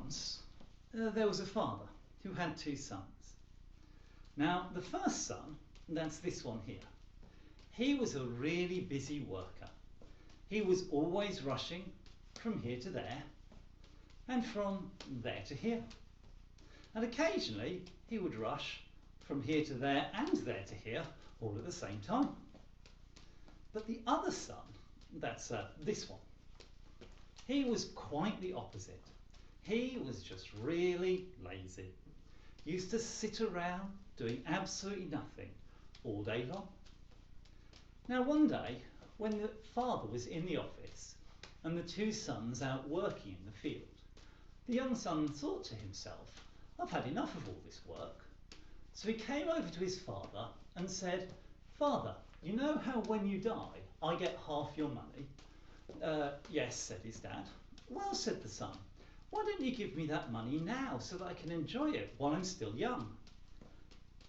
Once there was a father who had two sons. Now the first son, that's this one here, he was a really busy worker. He was always rushing from here to there and from there to here. And occasionally he would rush from here to there and there to here all at the same time. But the other son, that's this one, he was quite the opposite. He was just really lazy. He used to sit around doing absolutely nothing all day long. Now one day, when the father was in the office and the two sons out working in the field, the young son thought to himself, I've had enough of all this work. So he came over to his father and said, Father, you know how when you die, I get half your money? Yes, said his dad. Well, said the son, why don't you give me that money now so that I can enjoy it while I'm still young?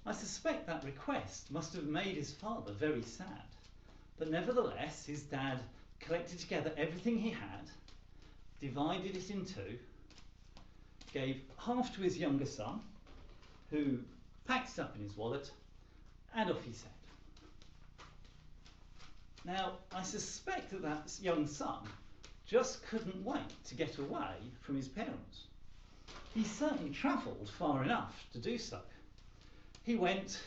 I suspect that request must have made his father very sad, but nevertheless his dad collected together everything he had, divided it in two, gave half to his younger son, who packed it up in his wallet, and off he set. Now, I suspect that that young son just couldn't wait to get away from his parents. He certainly travelled far enough to do so. He went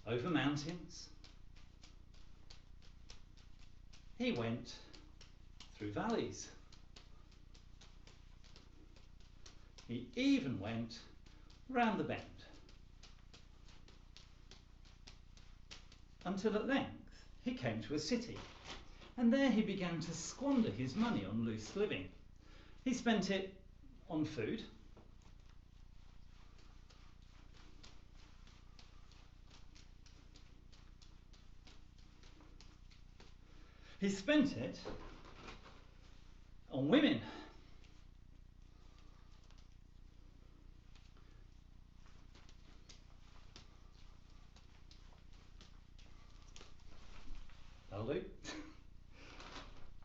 over mountains. He went through valleys. He even went round the bend. Until at length he came to a city, and there he began to squander his money on loose living. He spent it on food, he spent it on women, that'll do.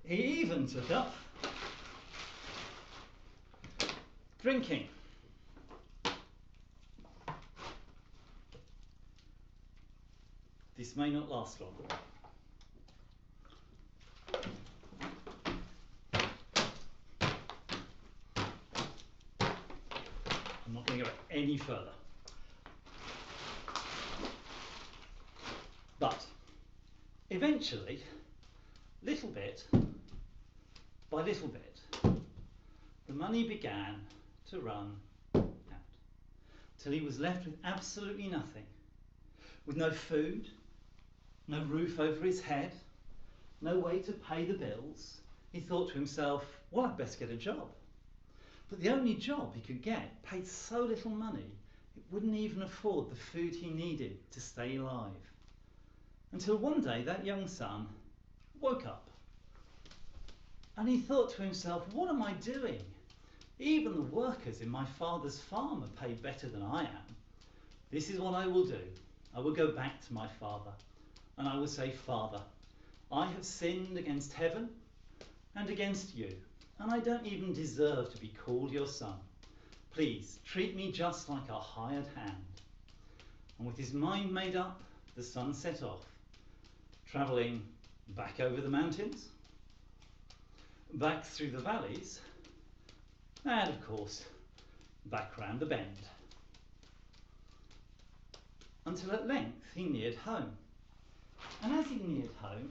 He even took up drinking. This may not last long. I'm not going to go any further. But eventually, little bit by little bit, the money began to run out, till he was left with absolutely nothing, with no food, no roof over his head, no way to pay the bills. He thought to himself, well, I'd best get a job. But the only job he could get paid so little money, it wouldn't even afford the food he needed to stay alive. Until one day that young son woke up and he thought to himself, what am I doing? Even the workers in my father's farm are paid better than I am. This is what I will do. I will go back to my father and I will say, Father, I have sinned against heaven and against you, and I don't even deserve to be called your son. Please treat me just like a hired hand. And with his mind made up, the son set off, travelling back over the mountains, back through the valleys, and of course back round the bend, until at length he neared home. And as he neared home,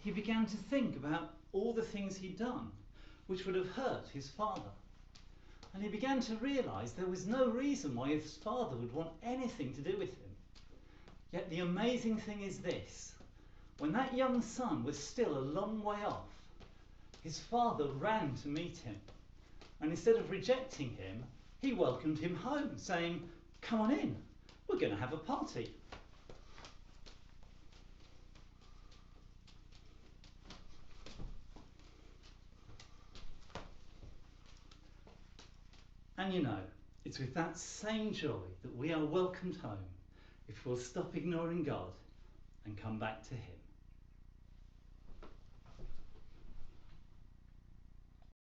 he began to think about all the things he'd done which would have hurt his father. And he began to realise there was no reason why his father would want anything to do with him. Yet the amazing thing is this: when that young son was still a long way off, his father ran to meet him, and instead of rejecting him, he welcomed him home, saying, come on in, we're going to have a party. And you know, it's with that same joy that we are welcomed home if we'll stop ignoring God and come back to him.